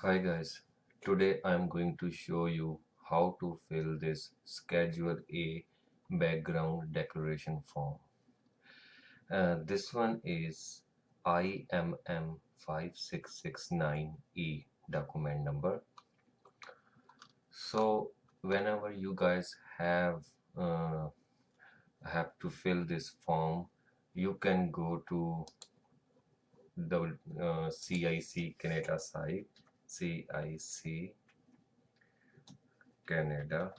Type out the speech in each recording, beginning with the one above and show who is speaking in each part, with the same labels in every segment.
Speaker 1: Hi guys, today I am going to show you how to fill this Schedule A background declaration form. This one is IMM 5669E document number. So whenever you guys uh, have to fill this form, you can go to the CIC Canada site, CIC Canada,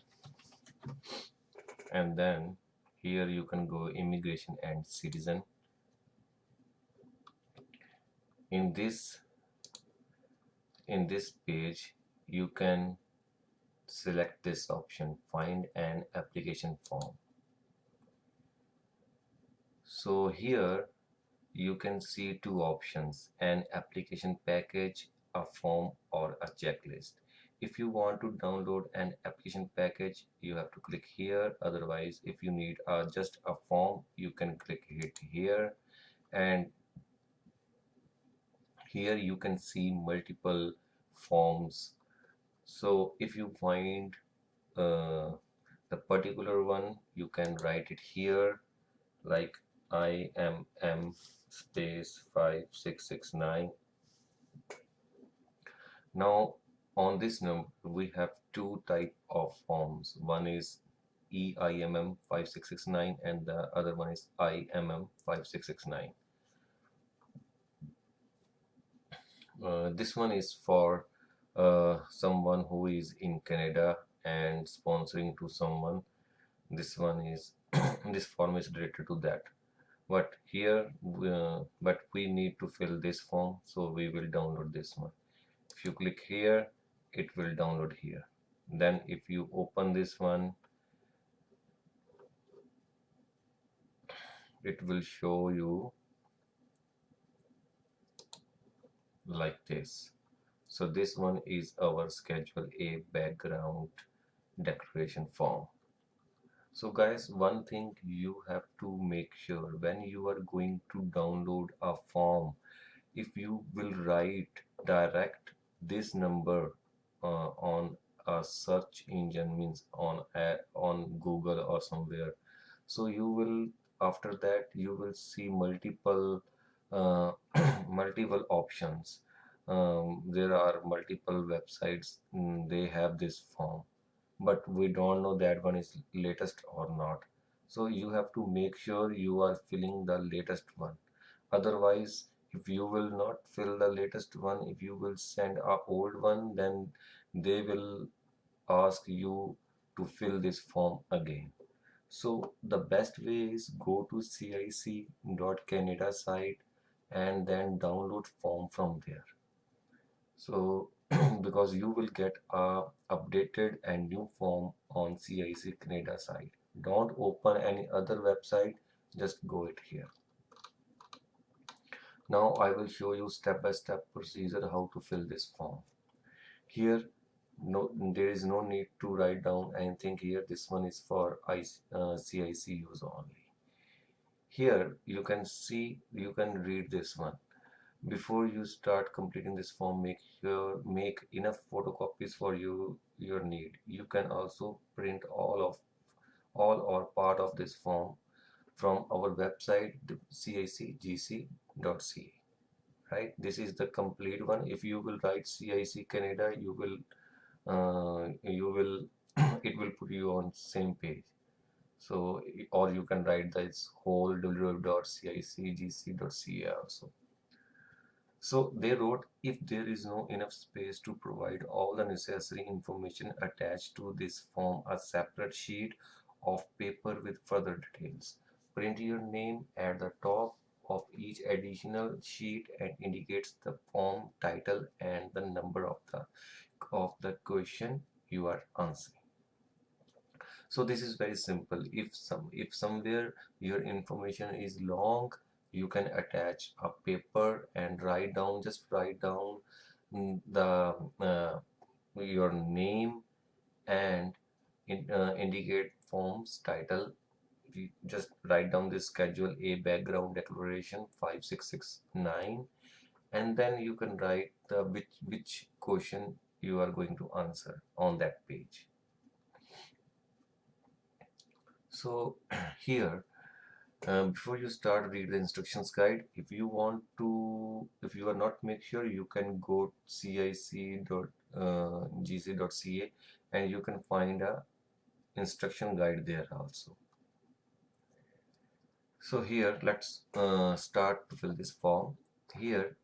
Speaker 1: and then here you can go immigration and citizen. In this page you can select this option, find an application form. So here you can see two options, an application package, a form, or a checklist. If you want to download an application package, you have to click here. Otherwise, if you need just a form, you can click it here. And here you can see multiple forms. So if you find uh, the particular one, you can write it here, like IMM space 5669. Now on this number we have two type of forms. One is EIMM 5669 and the other one is IMM 5669. This one is for someone who is in Canada and sponsoring to someone. This one is this form is related to that. But here, but we need to fill this form, so we will download this one. If you click here, it will download here. Then if you open this one, it will show you like this. So this one is our Schedule A background declaration form. So guys, one thing you have to make sure when you are going to download a form, if you will write direct this number on a search engine, means on Google or somewhere, so you will, after that you will see multiple multiple options. There are multiple websites, they have this form, but we don't know that one is latest or not. So you have to make sure you are filling the latest one. Otherwise, if you will not fill the latest one, if you will send a old one, then they will ask you to fill this form again. So the best way is go to cic.canada site and then download form from there. So because you will get a updated and new form on CIC Canada site. Don't open any other website, just go it here. Now I will show you step-by-step procedure how to fill this form. Here, there is no need to write down anything here. This one is for CIC use only. Here you can see, you can read this one. Before you start completing this form, make enough photocopies for your need. You can also print all or part of this form from our website, cicgc.ca. Right, this is the complete one. If you will write CIC Canada, you will it will put you on same page. So, or you can write this whole www.cicgc.ca also. So they wrote, if there is no enough space to provide all the necessary information attached to this form, a separate sheet of paper with further details. Print your name at the top of each additional sheet and indicates the form title and the number of the question you are answering. So this is very simple. If somewhere your information is long, you can attach a paper and write down the your name and indicate form's title. You just write down this Schedule A background declaration 5669 and then you can write the which question you are going to answer on that page. So here, before you start, read the instructions guide. If you want to, if you are not make sure, you can go cic.gc.ca and you can find a instruction guide there also. So here, let's start to fill this form. Here,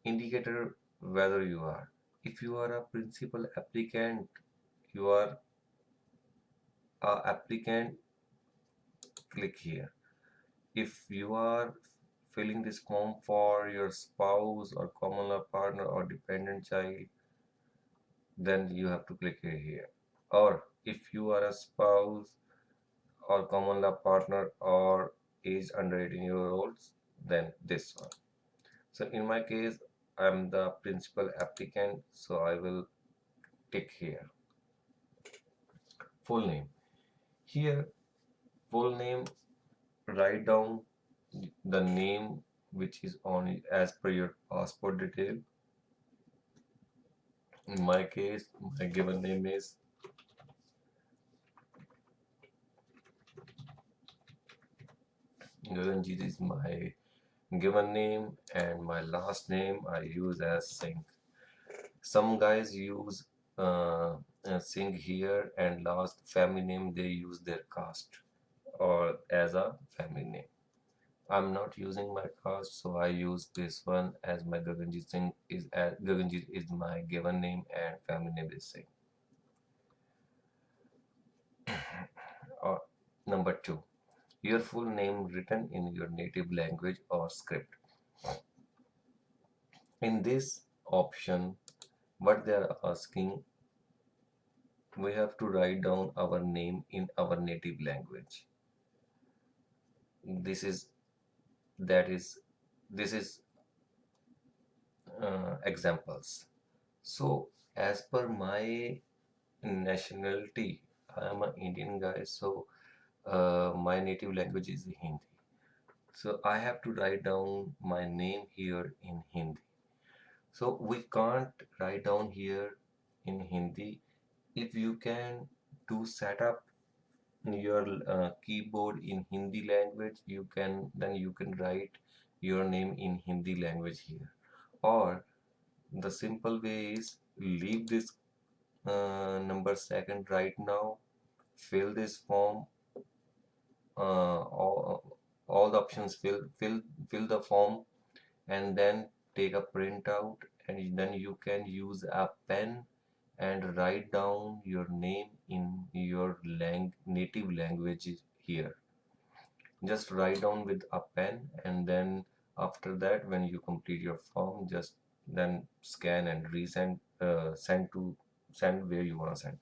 Speaker 1: indicator whether you are. If you are a principal applicant, you are a applicant, click here. If you are filling this form for your spouse or common law partner or dependent child, then you have to click here. Or if you are a spouse or common law partner or age under 18-year olds, then this one. So in my case, I'm the principal applicant, so I will tick here. Full name. Here, full name, write down the name which is on as per your passport detail. In my case, my given name is Gaganjit is my given name, and my last name I use as Singh. Some guys use Singh here, and last family name they use their caste or as a family name. I'm not using my caste, so I use this one as my Gaganjit Singh is as Gaganjit is my given name and family name is Singh. Or number two, your full name written in your native language or script. In this option, what they are asking, we have to write down our name in our native language. This is that is this is examples. So as per my nationality, I am an Indian guy, so my native language is Hindi. So I have to write down my name here in Hindi. So we can't write down here in Hindi. If you can do setup your keyboard in Hindi language, you can then you can write your name in Hindi language here. Or the simple way is leave this number second right now, fill this form, all the options, fill the form, and then take a printout, and then you can use a pen and write down your name in your native language here. Just write down with a pen, and then after that, when you complete your form, just then scan and resend, send where you want to send.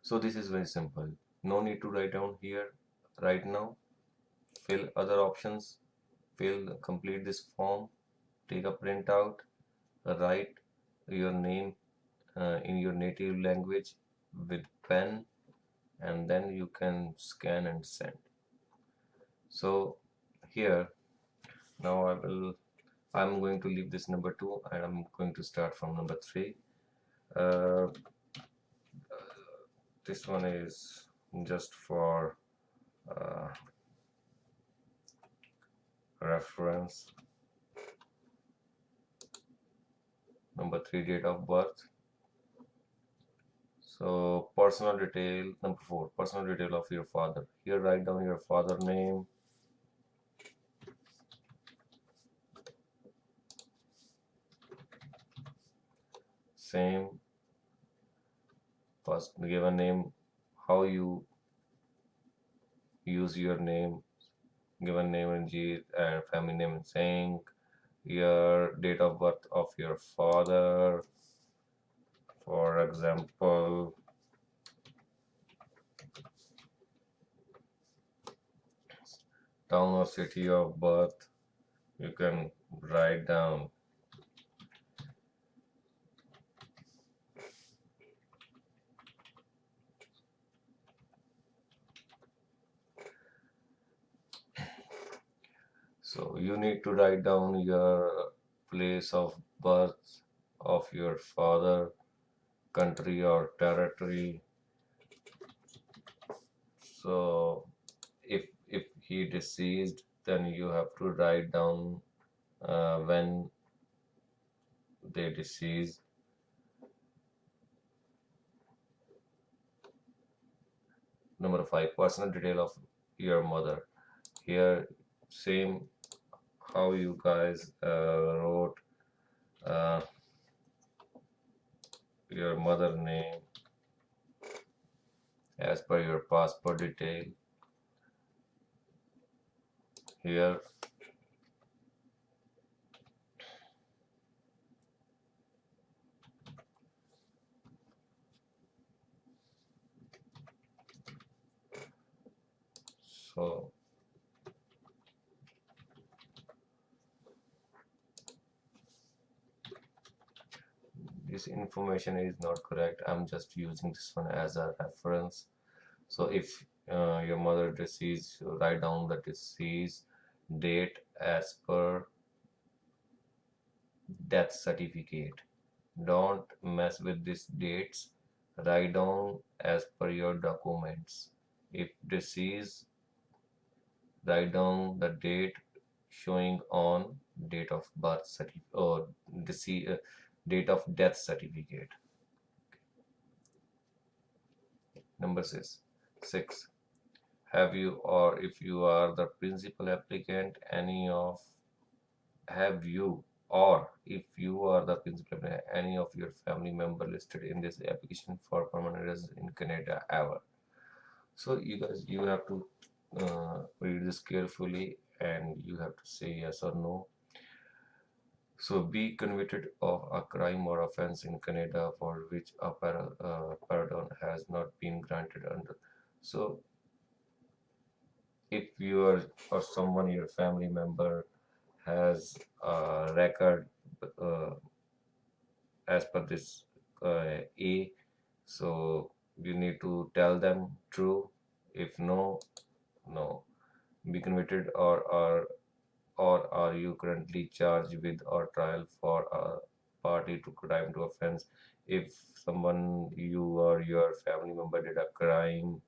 Speaker 1: So this is very simple. No need to write down here right now. Fill other options, complete this form, take a printout, write your name in your native language with pen, and then you can scan and send. So here now I'm going to leave this number 2 and I'm going to start from number 3. uh, this one is just for uh, reference. Number 3, date of birth. So personal detail. Number 4, personal detail of your father. Here write down your father name, same first given name, how you use your name, given name and G and family name and saying your date of birth of your father, for example, town or city of birth, you can write down. So you need need to write down your place of birth of your father, country or territory. So if he deceased, then you have to write down when they deceased. Number five, personal detail of your mother. Here, same how you guys wrote uh, your mother name as per your passport detail. Here, so this information is not correct. I'm just using this one as a reference. So if your mother deceased, write down the deceased date as per death certificate. Don't mess with these dates. Write down as per your documents. If deceased, write down the date showing on date of birth certificate or date of death certificate. Number six. Have you, or if you are the principal applicant, have you, or if you are the principal applicant, any of your family member listed in this application for permanent residence in Canada ever? So you guys, you have to read this carefully and you have to say yes or no. So be convicted of a crime or offense in Canada for which a pardon has not been granted under. So if you are or someone, your family member has a record uh, as per this A, so you need to tell them true. If no, no. Be convicted or are you currently charged with or trial for a party to crime to offense? If someone, you or your family member did a crime,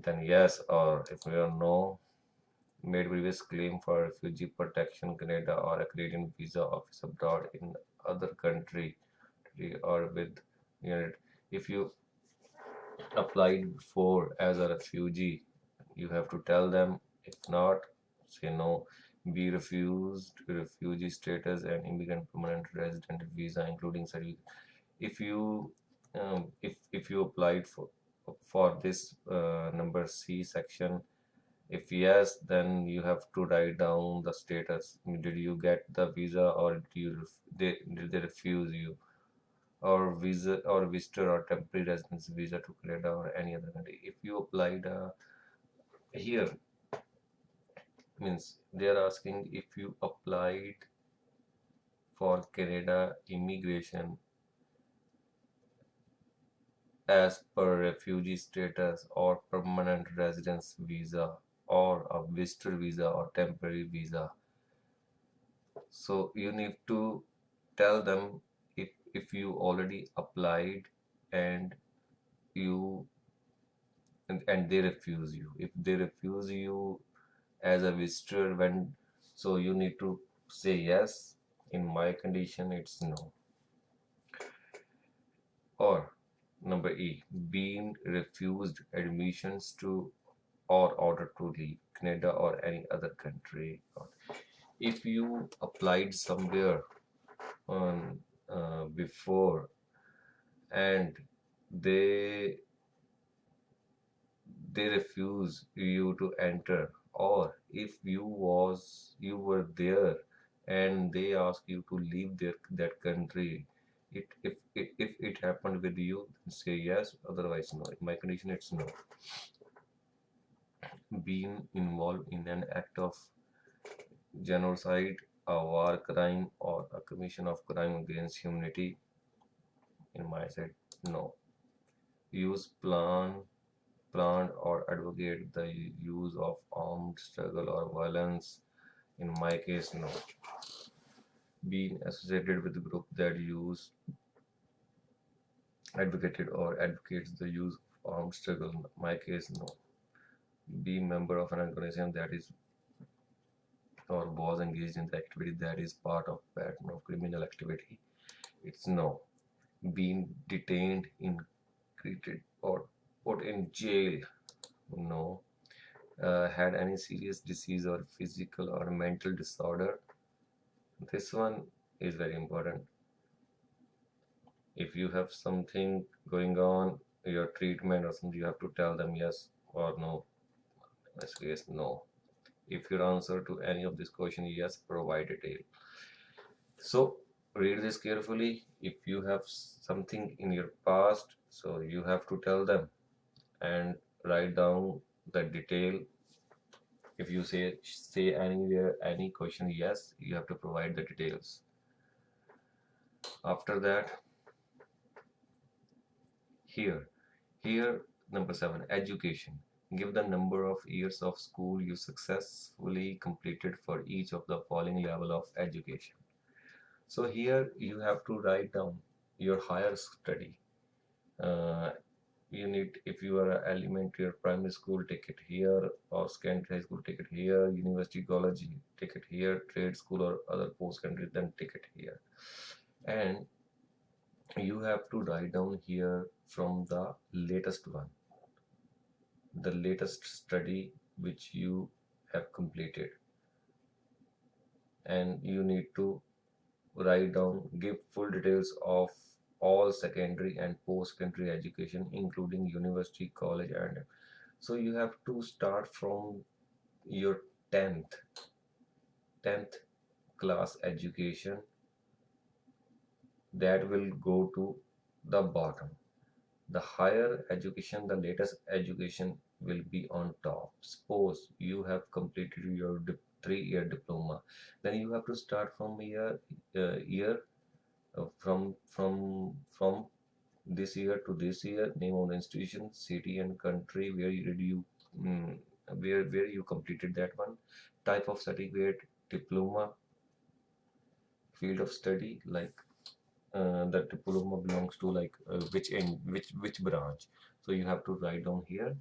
Speaker 1: then yes, or if you are no, made previous claim for refugee protection Canada or a Canadian visa office abroad in other country or with unit. If you applied for as a refugee, you have to tell them. If not, say no. Be refused refugee status and immigrant permanent resident visa, including certificate. If you if you applied for this number C section, if yes, then you have to write down the status. Did you get the visa or did they refuse you? Or visa or visitor or temporary residence visa to Canada or any other country. If you applied here, means they are asking if you applied for Canada immigration as per refugee status or permanent residence visa or a visitor visa or temporary visa. So you need to tell them if you already applied and you and they refuse you. If they refuse you as a visitor, when, so you need to say yes. In my condition, it's no. Or number E, being refused admissions to or order to leave Canada or any other country. If you applied somewhere on before and they they refuse you to enter, or if you were there and they ask you to leave that country, if it happened with you, then say yes, otherwise no. In my condition, it's no. Being involved in an act of genocide, a war crime, or a commission of crime against humanity, in my side, no. Use planned or advocate the use of armed struggle or violence In my case, no. Being associated with a group that use advocated or advocates the use of armed struggle. In my case, no. Be member of an organization that is or was engaged in the activity that is part of pattern of criminal activity. It's no. Being detained, increted, or put in jail. No. Had any serious disease or physical or mental disorder. This one is very important. If you have something going on, your treatment or something, you have to tell them yes or no. In this case, no. If your answer to any of this question yes, provide detail. So read this carefully. If you have something in your past, so you have to tell them and write down the detail. If you say anywhere any question yes, you have to provide the details. After that, here, here number 7, education. Give the number of years of school you successfully completed for each of the following level of education. So here you have to write down your higher study. Uh, you need, if you are a elementary or primary school, take it here, or secondary high school, take it here, university, college, take it here, trade school or other post-secondary, then take it here. And you have to write down here from the latest one, the latest study which you have completed, and you need to write down, give full details of all secondary and post-secondary education, including university, college, and so you have to start from your 10th class education, that will go to the bottom. The higher education, the latest education will be on top. Suppose you have completed your 3-year diploma, then you have to start from year from this year to this year, name of the institution, city and country where you did you mm, where you completed that one, type of certificate, diploma, field of study, like that diploma belongs to, like which branch. So you have to write down here,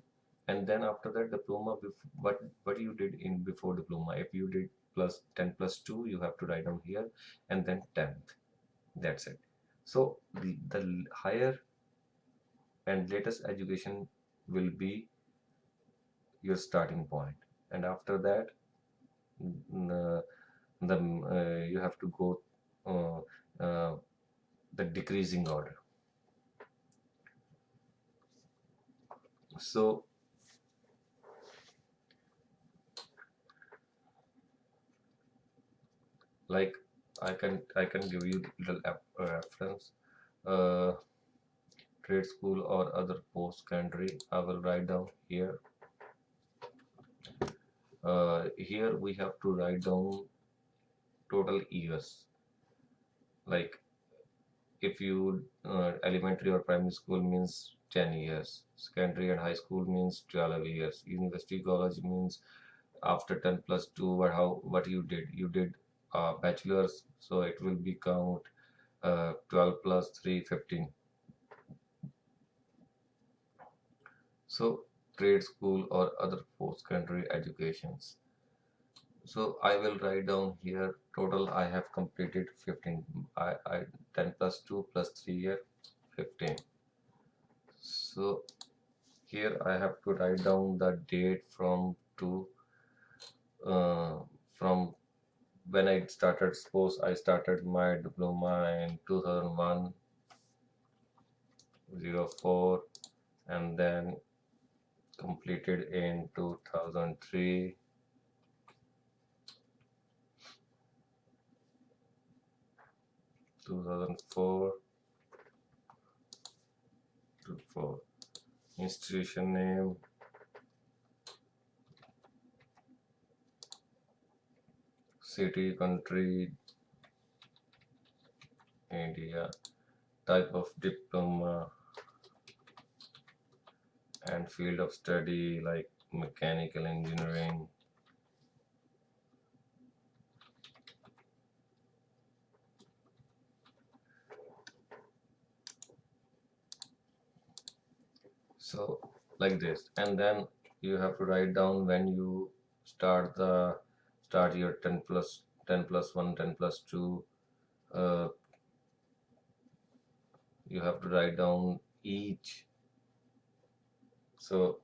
Speaker 1: and then after that diploma, what you did in before diploma. If you did plus 10 plus 2, you have to write down here, and then 10th. That's it. So the higher and latest education will be your starting point, and after that mm, you have to go uh, uh, the decreasing order. So like I can give you little reference. uh, Trade school or other post secondary, I will write down here. Here we have to write down total years, like if you elementary or primary school means 10 years, secondary and high school means 12 years, university, college means after 10 plus 2, what you did bachelor's, so it will be count 12 plus 3, 15. So trade school or other post secondary educations, so I will write down here total I have completed 15. I 10 plus 2 plus 3 year, 15. So here I have to write down the date uh, from when I started. Suppose I started my diploma in 2001 04, and then completed in 2003, 2004 to 4. Institution name, city, country, India, type of diploma, and field of study like mechanical engineering. So like this, and then you have to write down when you start the start your 10 plus 10 plus 1, 10 plus 2. uh, you have to write down each. So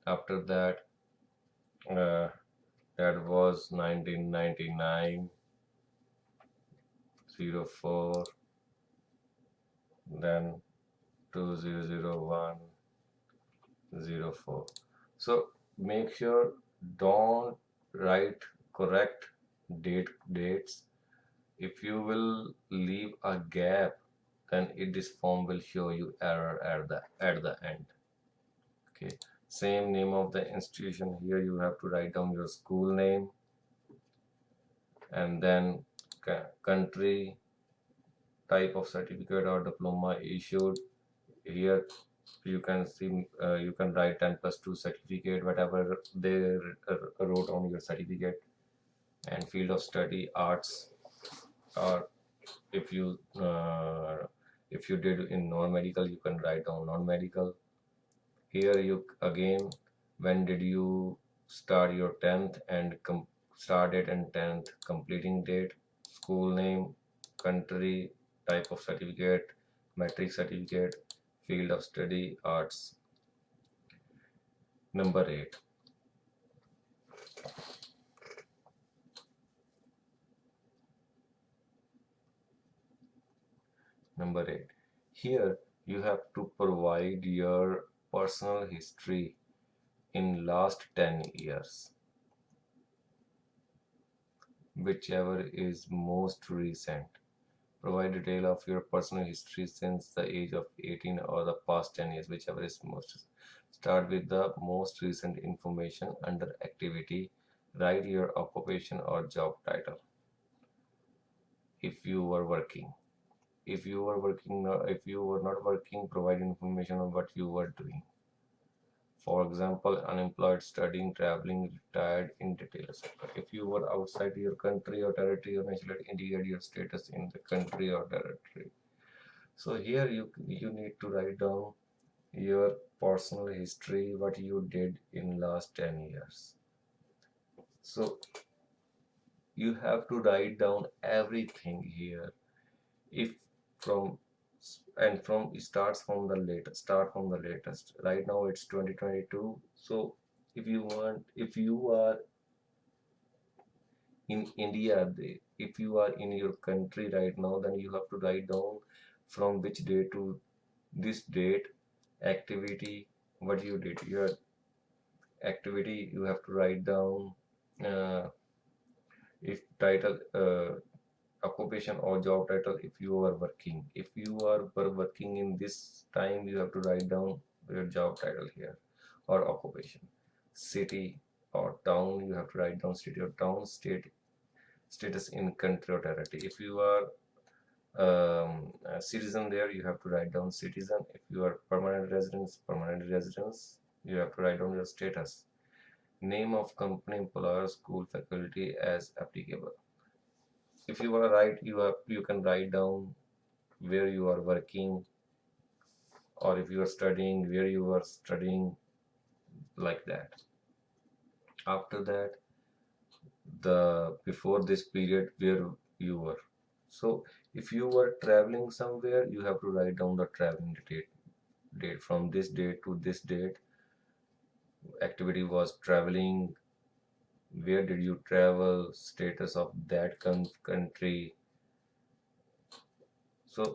Speaker 1: after that, uh, that was 1999 04, then 2001 04. So make sure don't write correct dates. If you will leave a gap, then this form will show you error at the end. Okay. Same name of the institution. Here you have to write down your school name, and then country, type of certificate or diploma issued. Here you can see, you can write 10 plus 2 certificate, whatever they wrote on your certificate, and field of study arts, or if you did in non-medical, you can write down non-medical. Here you again, when did you start your 10th, and start date and 10th completing date, school name, country, type of certificate, metric certificate, field of study arts. Number 8. Number 8. Here you have to provide your personal history in last 10 years, whichever is most recent. Provide detail of your personal history since the age of 18 or the past 10 years, whichever is most. Start with the most recent information under activity. Write your occupation or job title. If you were working. If you were working, if you were not working, provide information on what you were doing. For example, unemployed, studying, traveling, retired, in detail, etc. If you were outside your country or territory or nationality, indicate your status in the country or territory. So here you need to write down your personal history, what you did in last 10 years. So you have to write down everything here. If from and from starts from the latest, start from the latest. Right now it's 2022. So if you are in India, if you are in your country right now, then you have to write down from which day to this date, activity, what you did, your activity. You have to write down, uh, if title, occupation or job title. If you are working, if you are working in this time, you have to write down your job title here, or occupation. City or town, you have to write down city or town. Status in country or territory. If you are a citizen there, you have to write down citizen. If you are permanent residence, you have to write down your status. Name of company, employer, school, faculty as applicable. If you want to write, you can write down where you are working, or if you are studying, where you are studying, like that. After that, the before this period where you were. So if you were traveling somewhere, you have to write down the traveling date from this date to this date. Activity was traveling. Where did you travel? Status of that country. So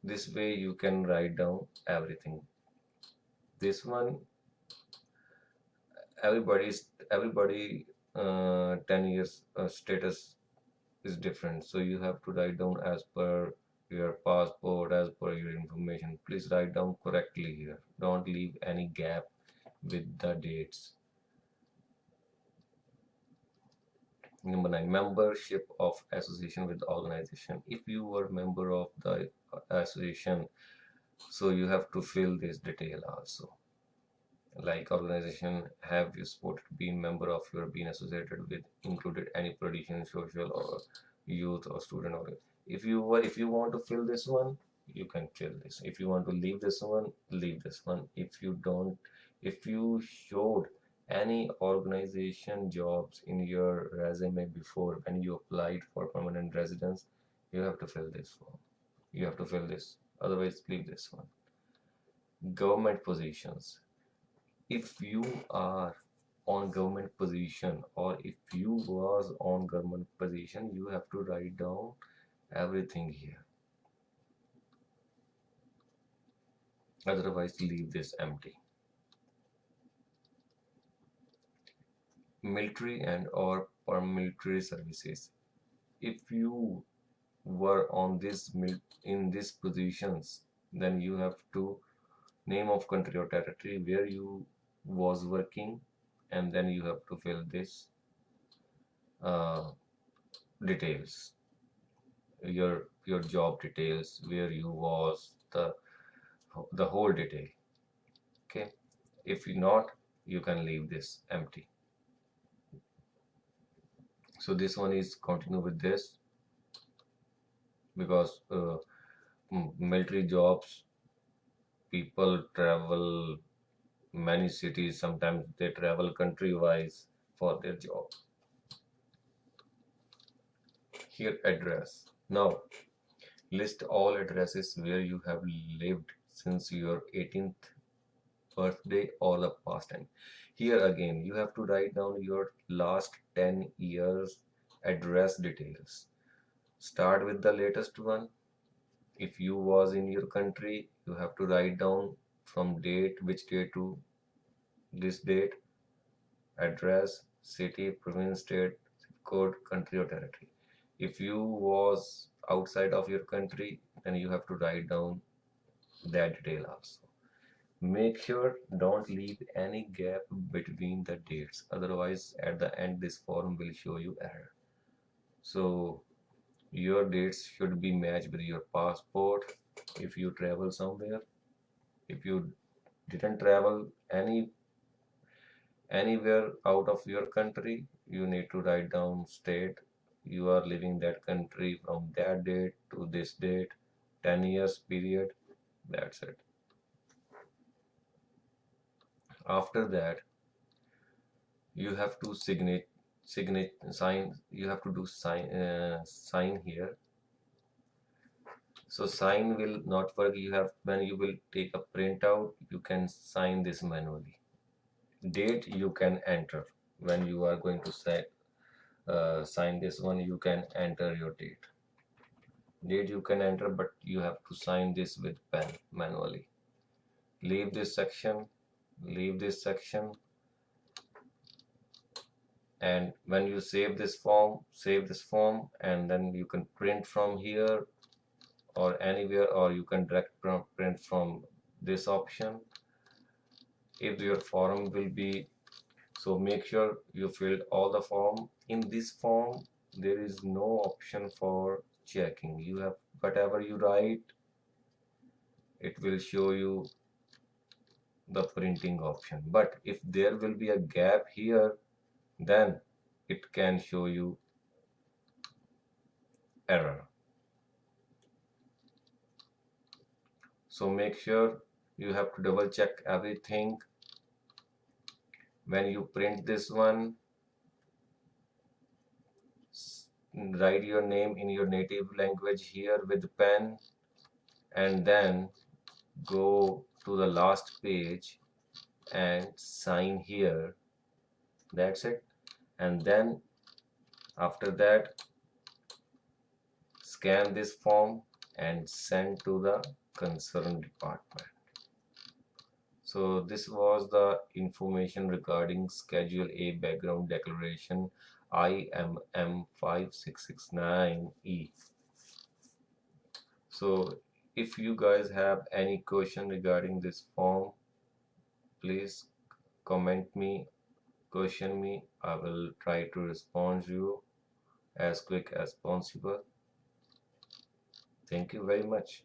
Speaker 1: this way you can write down everything. This one, everybody 10 years status is different, so you have to write down as per your passport, as per your information. Please write down correctly here, don't leave any gap with the dates. Number 9, membership of association with organization. If you were member of the association, so you have to fill this detail also, like organization have you supported, been member of, your been associated with, included any politician, social or youth or student. Or if you want to fill this one, you can fill this. If you want to leave this one, leave this one. If you don't, if you showed any organization jobs in your resume before when you applied for permanent residence, you have to fill this form. You have to fill this, otherwise leave this one. Government positions. If you are on government position, or if you was on government position, you have to write down everything here, otherwise leave this empty. Military and or paramilitary services. If you were on this in these positions, then you have to name of country or territory where you was working, and then you have to fill this uh, details, your job details, where you was, the whole detail. Okay, if you not, you can leave this empty. So this one is continue with this, because military jobs, people travel many cities, sometimes they travel country wise for their job. Here address. Now list all addresses where you have lived since your 18th birthday or the past time. Here again you have to write down your last 10 years address details. Start with the latest one. If you was in your country, you have to write down from date, which date to this date, address, city, province, state, zip code, country or territory. If you was outside of your country, then you have to write down that detail also. Make sure don't leave any gap between the dates, otherwise at the end this form will show you error. So your dates should be matched with your passport if you travel somewhere. If you didn't travel anywhere out of your country, you need to write down state you are living that country from that date to this date, 10 years period. That's it. After that, you have to sign. You have to do sign here. So sign will not work. You have, when you will take a printout, you can sign this manually. Date you can enter when you are going to sign this one. You can enter your date you can enter, but you have to sign this with pen manually. Leave this section, leave this section, and when you save this form, and then you can print from here or anywhere, or you can direct print from this option if your form will be. So make sure you filled all the form. In this form there is no option for checking. You have, whatever you write, it will show you the printing option, but if there will be a gap here, then it can show you error. So make sure you have to double check everything. When you print this one, write your name in your native language here with pen, and then go to the last page and sign here. That's it. And then after that, scan this form and send to the concerned department. So this was the information regarding Schedule A background declaration IMM 5669E. So if you guys have any question regarding this form, please comment me, question me. I will try to respond you as quick as possible. Thank you very much.